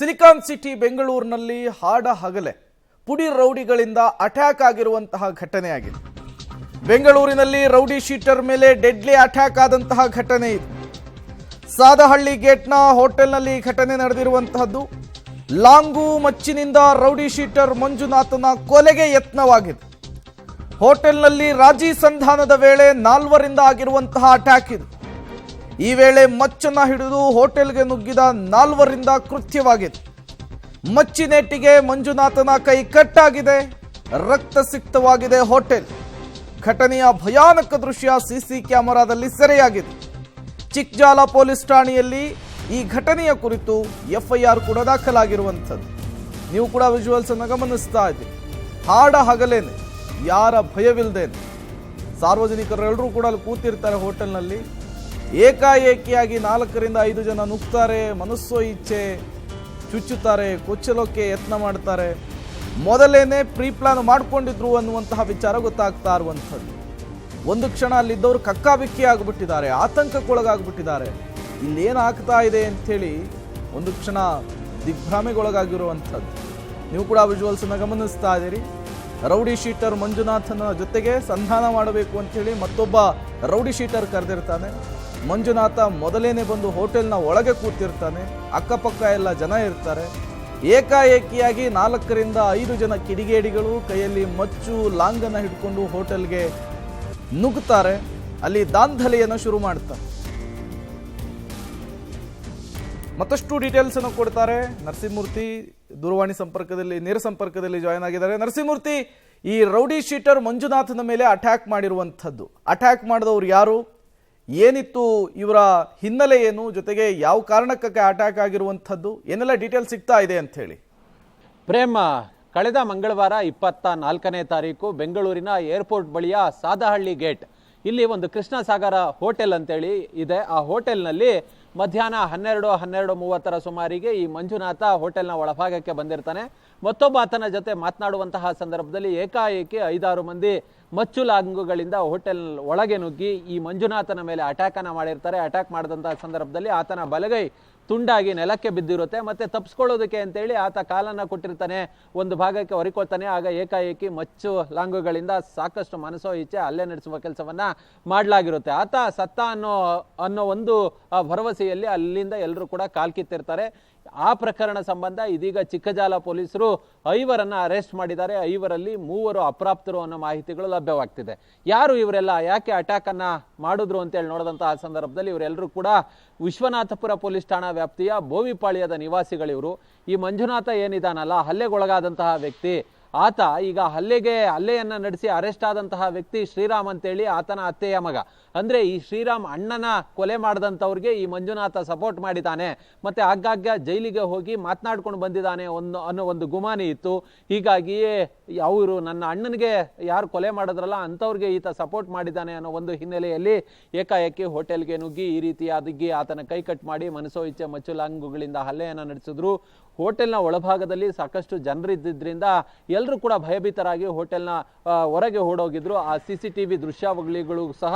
Silicon city ಬೆಂಗಳೂರಿನಲ್ಲಿ ಹಾಡ ಹಗಲೇ ಪುಡಿ ರೌಡಿಗಳಿಂದ ಅಟ್ಯಾಕ್ ಆಗಿರುವಂತಹ ಘಟನೆಯಾಗಿದೆ. ಬೆಂಗಳೂರಿನಲ್ಲಿ ರೌಡಿ ಶೀಟರ್ ಮೇಲೆ ಡೆಡ್ಲಿ ಅಟ್ಯಾಕ್ ಆದಂತಹ ಘಟನೆ ಇದು. ಸಾದಹಳ್ಳಿ ಗೇಟ್ನ ಹೋಟೆಲ್ನಲ್ಲಿ ಘಟನೆ ನಡೆದಿರುವಂತಹದ್ದು. ಲಾಂಗು ಮಚ್ಚಿನಿಂದ ರೌಡಿ ಶೀಟರ್ ಮಂಜುನಾಥನ ಕೊಲೆಗೆ ಯತ್ನವಾಗಿದೆ. ಹೋಟೆಲ್ನಲ್ಲಿ ರಾಜಿ ಸಂಧಾನದ ವೇಳೆ 4ರಿಂದ ಆಗಿರುವಂತಹ ಅಟ್ಯಾಕ್ ಇದು. ಈ ವೇಳೆ ಮಚ್ಚನ್ನ ಹಿಡಿದು ಹೋಟೆಲ್ಗೆ ನುಗ್ಗಿದ 4ರಿಂದ ಕೃತ್ಯವಾಗಿದೆ. ಮಚ್ಚಿನೇಟಿಗೆ ಮಂಜುನಾಥನ ಕೈ ಕಟ್ಟಾಗಿದೆ, ರಕ್ತಸಿಕ್ತವಾಗಿದೆ ಹೋಟೆಲ್. ಘಟನೆಯ ಭಯಾನಕ ದೃಶ್ಯ ಸಿಸಿ ಕ್ಯಾಮೆರಾದಲ್ಲಿ ಸೆರೆಯಾಗಿದೆ. ಚಿಕ್ಕಜಾಲ ಪೊಲೀಸ್ ಠಾಣೆಯಲ್ಲಿ ಈ ಘಟನೆಯ ಕುರಿತು ಎಫ್ಐಆರ್ ಕೂಡ ದಾಖಲಾಗಿರುವಂಥದ್ದು. ನೀವು ಕೂಡ ವಿಜುವಲ್ಸ್ ಅನ್ನು ಗಮನಿಸ್ತಾ ಇದ್ದೀರಿ. ಹಾಡ ಹಗಲೇನೆ, ಯಾರ ಭಯವಿಲ್ಲದೇನೆ ಸಾರ್ವಜನಿಕರೆಲ್ಲರೂ ಕೂಡ ಅಲ್ಲಿ ಕೂತಿರ್ತಾರೆ ಹೋಟೆಲ್ನಲ್ಲಿ. ಏಕಾಏಕಿಯಾಗಿ 4ರಿಂದ 5 ಜನ ನುಗ್ತಾರೆ, ಮನಸ್ಸೋ ಇಚ್ಛೆ ಚುಚ್ಚುತ್ತಾರೆ, ಕೊಚ್ಚಲೋಕೆ ಯತ್ನ ಮಾಡ್ತಾರೆ. ಮೊದಲೇನೆ ಪ್ರೀ ಪ್ಲಾನ್ ಮಾಡ್ಕೊಂಡಿದ್ರು ಅನ್ನುವಂತಹ ವಿಚಾರ ಗೊತ್ತಾಗ್ತಾ ಇರುವಂಥದ್ದು. ಒಂದು ಕ್ಷಣ ಅಲ್ಲಿದ್ದವರು ಕಕ್ಕಾಬಿಕ್ಕಿ ಆಗಿಬಿಟ್ಟಿದ್ದಾರೆ, ಆತಂಕಕ್ಕೊಳಗಾಗ್ಬಿಟ್ಟಿದ್ದಾರೆ. ಇಲ್ಲೇನಾಗ್ತಾ ಇದೆ ಅಂಥೇಳಿ ಒಂದು ಕ್ಷಣ ದಿಗ್ಭ್ರಮೆಗೊಳಗಾಗಿರುವಂಥದ್ದು. ನೀವು ಕೂಡ ವಿಜುವಲ್ಸ್ ಅನ್ನು ಗಮನಿಸ್ತಾ ಇದ್ದೀರಿ. ರೌಡಿ ಶೀಟರ್ ಮಂಜುನಾಥನ ಜೊತೆಗೆ ಸಂಧಾನ ಮಾಡಬೇಕು ಅಂಥೇಳಿ ಮತ್ತೊಬ್ಬ ರೌಡಿ ಶೀಟರ್ ಕರೆದಿರ್ತಾನೆ. ಮಂಜುನಾಥ ಮೊದಲೇನೆ ಬಂದು ಹೋಟೆಲ್ನ ಒಳಗೆ ಕೂತಿರ್ತಾನೆ. ಅಕ್ಕಪಕ್ಕ ಎಲ್ಲ ಜನ ಇರ್ತಾರೆ. ಏಕಾಏಕಿಯಾಗಿ 4ರಿಂದ 5 ಜನ ಕಿಡಿಗೇಡಿಗಳು ಕೈಯಲ್ಲಿ ಮಚ್ಚು ಲಾಂಗನ್ನು ಹಿಡ್ಕೊಂಡು ಹೋಟೆಲ್ಗೆ ನುಗ್ಗುತ್ತಾರೆ. ಅಲ್ಲಿ ದಾಂಧಲೆಯನ್ನು ಶುರು ಮಾಡ್ತಾರೆ. ಮತ್ತಷ್ಟು ಡೀಟೇಲ್ಸ್ ಅನ್ನು ಕೊಡ್ತಾರೆ ನರಸಿಂಹಮೂರ್ತಿ. ದೂರವಾಣಿ ಸಂಪರ್ಕದಲ್ಲಿ, ನೇರ ಸಂಪರ್ಕದಲ್ಲಿ ಜಾಯ್ನ್ ಆಗಿದ್ದಾರೆ. ನರಸಿಂಹಮೂರ್ತಿ, ಈ ರೌಡಿ ಶೀಟರ್ ಮಂಜುನಾಥನ ಮೇಲೆ ಅಟ್ಯಾಕ್ ಮಾಡಿರುವಂಥದ್ದು, ಅಟ್ಯಾಕ್ ಮಾಡಿದವರು ಯಾರು, ಏನಿತ್ತು ಇವರ ಹಿನ್ನೆಲೆ ಏನು, ಜೊತೆಗೆ ಯಾವ ಕಾರಣಕ್ಕೆ ಅಟ್ಯಾಕ್ ಆಗಿರುವಂಥದ್ದು, ಏನೆಲ್ಲ ಡೀಟೇಲ್ಸ್ ಸಿಗ್ತಾ ಇದೆ ಅಂತ ಹೇಳಿ? ಪ್ರೇಮ, ಕಳೆದ ಮಂಗಳವಾರ 24ನೇ ತಾರೀಕು ಬೆಂಗಳೂರಿನ ಏರ್ಪೋರ್ಟ್ ಬಳಿಯ ಸಾದಹಳ್ಳಿ ಗೇಟ್ ಇಲ್ಲಿ ಒಂದು ಕೃಷ್ಣ ಸಾಗರ ಹೋಟೆಲ್ ಅಂತೇಳಿ ಇದೆ. ಆ ಹೋಟೆಲ್ನಲ್ಲಿ ಮಧ್ಯಾಹ್ನ 12:30 ಸುಮಾರಿಗೆ ಈ ಮಂಜುನಾಥ ಹೋಟೆಲ್ನ ಒಳಭಾಗಕ್ಕೆ ಬಂದಿರ್ತಾನೆ. ಮತ್ತೊಬ್ಬ ಆತನ ಜೊತೆ ಮಾತನಾಡುವಂತಹ ಸಂದರ್ಭದಲ್ಲಿ ಏಕಾಏಕಿ 5-6 ಮಂದಿ ಮಚ್ಚು ಲಾಂಗುಗಳಿಂದ ಹೋಟೆಲ್ ಒಳಗೆ ನುಗ್ಗಿ ಈ ಮಂಜುನಾಥನ ಮೇಲೆ ಅಟ್ಯಾಕ್ ಅನ್ನ ಮಾಡಿರ್ತಾರೆ. ಅಟ್ಯಾಕ್ ಮಾಡಿದಂತಹ ಸಂದರ್ಭದಲ್ಲಿ ಆತನ ಬಲಗೈ ತುಂಡಾಗಿ ನೆಲಕ್ಕೆ ಬಿದ್ದಿರುತ್ತೆ. ಮತ್ತೆ ತಪ್ಪಿಸ್ಕೊಳ್ಳೋದಕ್ಕೆ ಅಂತೇಳಿ ಆತ ಕಾಲನ್ನ ಕೊಟ್ಟಿರ್ತಾನೆ, ಒಂದು ಭಾಗಕ್ಕೆ ಹೊರಿಕೊಳ್ತಾನೆ. ಆಗ ಏಕಾಏಕಿ ಮಚ್ಚು ಲಾಂಗುಗಳಿಂದ ಸಾಕಷ್ಟು ಮನಸೋ ಇಚ್ಛೆ ಹಲ್ಲೆ ನಡೆಸುವ ಕೆಲಸವನ್ನ ಮಾಡಲಾಗಿರುತ್ತೆ. ಆತ ಸತ್ತ ಅನ್ನೋ ಒಂದು ಭರವಸೆಯಲ್ಲಿ ಅಲ್ಲಿಂದ ಎಲ್ಲರೂ ಕೂಡ ಕಾಲ್ಕಿತ್ತಿರ್ತಾರೆ. ಆ ಪ್ರಕರಣ ಸಂಬಂಧ ಇದೀಗ ಚಿಕ್ಕಜಾಲ ಪೊಲೀಸರು 5ರನ್ನ ಅರೆಸ್ಟ್ ಮಾಡಿದ್ದಾರೆ. 5ರಲ್ಲಿ 3 ಅಪ್ರಾಪ್ತರು ಅನ್ನೋ ಮಾಹಿತಿಗಳು ಲಭ್ಯವಾಗ್ತಿದೆ. ಯಾರು ಇವರೆಲ್ಲ, ಯಾಕೆ ಅಟ್ಯಾಕ್ ಅನ್ನ ಮಾಡಿದ್ರು ಅಂತೇಳಿ ನೋಡಿದಂತಹ ಸಂದರ್ಭದಲ್ಲಿ ಇವರೆಲ್ಲರೂ ಕೂಡ ವಿಶ್ವನಾಥಪುರ ಪೊಲೀಸ್ ಠಾಣಾ ವ್ಯಾಪ್ತಿಯ ಬೋವಿಪಾಳ್ಯದ ನಿವಾಸಿಗಳಿವರು. ಈ ಮಂಜುನಾಥ ಏನಿದಾನಲ್ಲ, ಹಲ್ಲೆಗೊಳಗಾದಂತಹ ವ್ಯಕ್ತಿ, ಆತ ಈಗ ಹಲ್ಲೆಯನ್ನ ನಡೆಸಿ ಅರೆಸ್ಟ್ ಆದಂತಹ ವ್ಯಕ್ತಿ ಶ್ರೀರಾಮ್ ಅಂತೇಳಿ ಆತನ ಅತ್ತೆಯ ಮಗ. ಅಂದ್ರೆ ಈ ಶ್ರೀರಾಮ್ ಅಣ್ಣನ ಕೊಲೆ ಮಾಡಿದಂಥವ್ರಿಗೆ ಈ ಮಂಜುನಾಥ ಸಪೋರ್ಟ್ ಮಾಡಿದ್ದಾನೆ, ಮತ್ತೆ ಆಗಾಗ್ಗೆ ಜೈಲಿಗೆ ಹೋಗಿ ಮಾತನಾಡ್ಕೊಂಡು ಬಂದಿದ್ದಾನೆ ಅನ್ನೋ ಒಂದು ಗುಮಾನಿ ಇತ್ತು. ಹೀಗಾಗಿಯೇ ಅವರು ನನ್ನ ಅಣ್ಣನಿಗೆ ಯಾರು ಕೊಲೆ ಮಾಡಿದ್ರಲ್ಲ ಅಂಥವ್ರಿಗೆ ಈತ ಸಪೋರ್ಟ್ ಮಾಡಿದ್ದಾನೆ ಅನ್ನೋ ಒಂದು ಹಿನ್ನೆಲೆಯಲ್ಲಿ ಏಕಾಏಕಿ ಹೋಟೆಲ್ಗೆ ನುಗ್ಗಿ ಈ ರೀತಿಯಾಗಿ ಆತನ ಕೈ ಕಟ್ ಮಾಡಿ ಮನಸೋ ಇಚ್ಛೆ ಮಚ್ಚುಲಾಂಗುಗಳಿಂದ ಹಲ್ಲೆಯನ್ನು ನಡೆಸಿದ್ರು. ಹೋಟೆಲ್ನ ಒಳಭಾಗದಲ್ಲಿ ಸಾಕಷ್ಟು ಜನರಿದ್ದರಿಂದ ಎಲ್ಲರೂ ಕೂಡ ಭಯಭೀತರಾಗಿ ಹೋಟೆಲ್ನ ಹೊರಗೆ ಓಡೋಗಿದ್ರು. ಆ CCTV ದೃಶ್ಯಾವಳಿಗಳು ಸಹ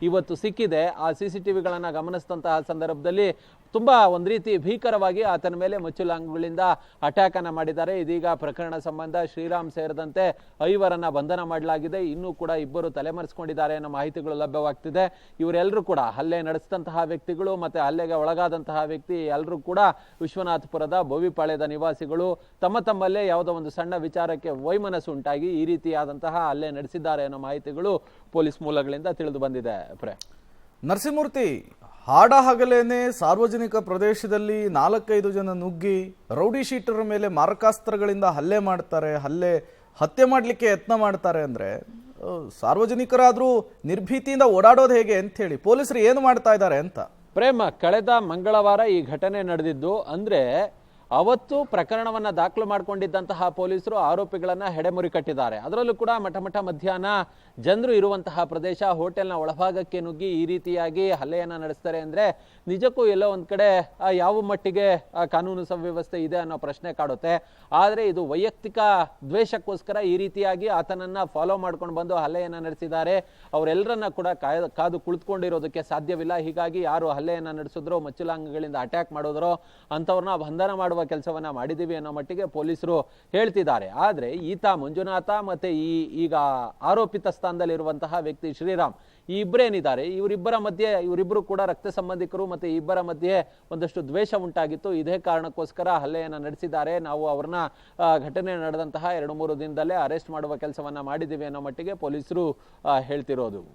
ಇವತ್ತು ಸಿಕ್ಕಿದೆ. ಆ CCTVಗಳನ್ನ ಗಮನಿಸಿದಂತಹ ಸಂದರ್ಭದಲ್ಲಿ ತುಂಬಾ ಒಂದು ರೀತಿ ಭೀಕರವಾಗಿ ಆತನ ಮೇಲೆ ಮಚ್ಚುಲಾಂಗುಗಳಿಂದ ಅಟ್ಯಾಕ್ ಅನ್ನ ಮಾಡಿದ್ದಾರೆ. ಇದೀಗ ಪ್ರಕರಣ ಸಂಬಂಧ ಶ್ರೀರಾಮ್ ಸೇರಿದಂತೆ 5ರನ್ನ ಬಂಧನ ಮಾಡಲಾಗಿದೆ. ಇನ್ನೂ ಕೂಡ 2 ತಲೆಮರೆಸಿಕೊಂಡಿದ್ದಾರೆ ಅನ್ನೋ ಮಾಹಿತಿಗಳು ಲಭ್ಯವಾಗ್ತಿದೆ. ಇವರೆಲ್ಲರೂ ಕೂಡ ಹಲ್ಲೆ ನಡೆಸಿದಂತಹ ವ್ಯಕ್ತಿಗಳು ಮತ್ತೆ ಹಲ್ಲೆಗೆ ಒಳಗಾದಂತಹ ವ್ಯಕ್ತಿ ಎಲ್ಲರೂ ಕೂಡ ವಿಶ್ವನಾಥಪುರದ ಬೋವಿಪಾಳ್ಯದ ನಿವಾಸಿಗಳು. ತಮ್ಮಲ್ಲೇ ಯಾವುದೋ ಒಂದು ಸಣ್ಣ ವಿಚಾರಕ್ಕೆ ವೈಮನಸ್ಸು ಉಂಟಾಗಿ ಈ ರೀತಿಯಾದಂತಹ ಹಲ್ಲೆ ನಡೆಸಿದ್ದಾರೆ ಅನ್ನೋ ಮಾಹಿತಿಗಳು ಪೊಲೀಸ್ ಮೂಲಗಳಿಂದ ತಿಳಿದು ಬಂದಿದೆ. ನರಸಿಂಹಮೂರ್ತಿ, ಹಾಡ ಹಗಲೇನೆ ಸಾರ್ವಜನಿಕ ಪ್ರದೇಶದಲ್ಲಿ 4-5 ಜನ ನುಗ್ಗಿ ರೌಡಿ ಶೀಟರ್ ಮೇಲೆ ಮಾರಕಾಸ್ತ್ರಗಳಿಂದ ಹಲ್ಲೆ ಮಾಡ್ತಾರೆ, ಹತ್ಯೆ ಮಾಡಲಿಕ್ಕೆ ಯತ್ನ ಮಾಡ್ತಾರೆ ಅಂದ್ರೆ ಸಾರ್ವಜನಿಕರಾದ್ರೂ ನಿರ್ಭೀತಿಯಿಂದ ಓಡಾಡೋದು ಹೇಗೆ ಅಂತ ಹೇಳಿ ಪೊಲೀಸರು ಏನು ಮಾಡ್ತಾ ಇದ್ದಾರೆ ಅಂತ? ಪ್ರೇಮ, ಕಳೆದ ಮಂಗಳವಾರ ಈ ಘಟನೆ ನಡೆದಿದ್ದು. ಅಂದ್ರೆ ಅವತ್ತು ಪ್ರಕರಣವನ್ನ ದಾಖಲು ಮಾಡಿಕೊಂಡಿದ್ದಂತಹ ಪೊಲೀಸರು ಆರೋಪಿಗಳನ್ನ ಹೆಡೆಮುರಿ ಕಟ್ಟಿದ್ದಾರೆ. ಅದರಲ್ಲೂ ಕೂಡ ಮಧ್ಯಾಹ್ನ ಜನರು ಇರುವಂತಹ ಪ್ರದೇಶ, ಹೋಟೆಲ್ನ ಒಳಭಾಗಕ್ಕೆ ನುಗ್ಗಿ ಈ ರೀತಿಯಾಗಿ ಹಲ್ಲೆಯನ್ನ ನಡೆಸ್ತಾರೆ ಅಂದ್ರೆ ನಿಜಕ್ಕೂ ಎಲ್ಲೋ ಒಂದ್ ಕಡೆ ಯಾವ ಮಟ್ಟಿಗೆ ಕಾನೂನು ಸುವ್ಯವಸ್ಥೆ ಇದೆ ಅನ್ನೋ ಪ್ರಶ್ನೆ ಕಾಡುತ್ತೆ. ಆದ್ರೆ ಇದು ವೈಯಕ್ತಿಕ ದ್ವೇಷಕ್ಕೋಸ್ಕರ ಈ ರೀತಿಯಾಗಿ ಆತನನ್ನ ಫಾಲೋ ಮಾಡ್ಕೊಂಡು ಬಂದು ಹಲ್ಲೆಯನ್ನ ನಡೆಸಿದ್ದಾರೆ. ಅವರೆಲ್ಲರನ್ನ ಕೂಡ ಕಾದು ಕುಳಿತುಕೊಂಡಿರೋದಕ್ಕೆ ಸಾಧ್ಯವಿಲ್ಲ. ಹೀಗಾಗಿ ಯಾರು ಹಲ್ಲೆಯನ್ನ ನಡೆಸಿದ್ರೋ, ಮಚ್ಚುಲಾಂಗಗಳಿಂದ ಅಟ್ಯಾಕ್ ಮಾಡಿದ್ರೋ ಅಂತವ್ರನ್ನ ಬಂಧನ ಮಾಡುವ ಮಾಡುವ ಕೆಲಸವನ್ನ ಮಾಡಿದ್ದೀವಿ ಅನ್ನೋ ಮಟ್ಟಿಗೆ ಪೊಲೀಸರು ಹೇಳ್ತಿದ್ದಾರೆ. ಆದ್ರೆ ಈತ ಮಂಜುನಾಥ ಮತ್ತೆ ಈಗ ಆರೋಪಿತ ಸ್ಥಾನದಲ್ಲಿರುವಂತಹ ವ್ಯಕ್ತಿ ಶ್ರೀರಾಮ್, ಈ ಇಬ್ಬರೇನಿದ್ದಾರೆ ಇವರಿಬ್ಬರು ಕೂಡ ರಕ್ತ ಸಂಬಂಧಿಕರು. ಮತ್ತೆ ಈ ಇಬ್ಬರ ಮಧ್ಯೆ ಒಂದಷ್ಟು ದ್ವೇಷ ಉಂಟಾಗಿತ್ತು. ಇದೇ ಕಾರಣಕ್ಕೋಸ್ಕರ ಹಲ್ಲೆಯನ್ನ ನಡೆಸಿದ್ದಾರೆ. ನಾವು ಅವ್ರನ್ನ ಘಟನೆ ನಡೆದಂತಹ 2-3 ದಿನದಲ್ಲೇ ಅರೆಸ್ಟ್ ಮಾಡುವ ಕೆಲಸವನ್ನ ಮಾಡಿದ್ದೀವಿ ಅನ್ನೋ ಮಟ್ಟಿಗೆ ಪೊಲೀಸರು ಹೇಳ್ತಿರೋದು.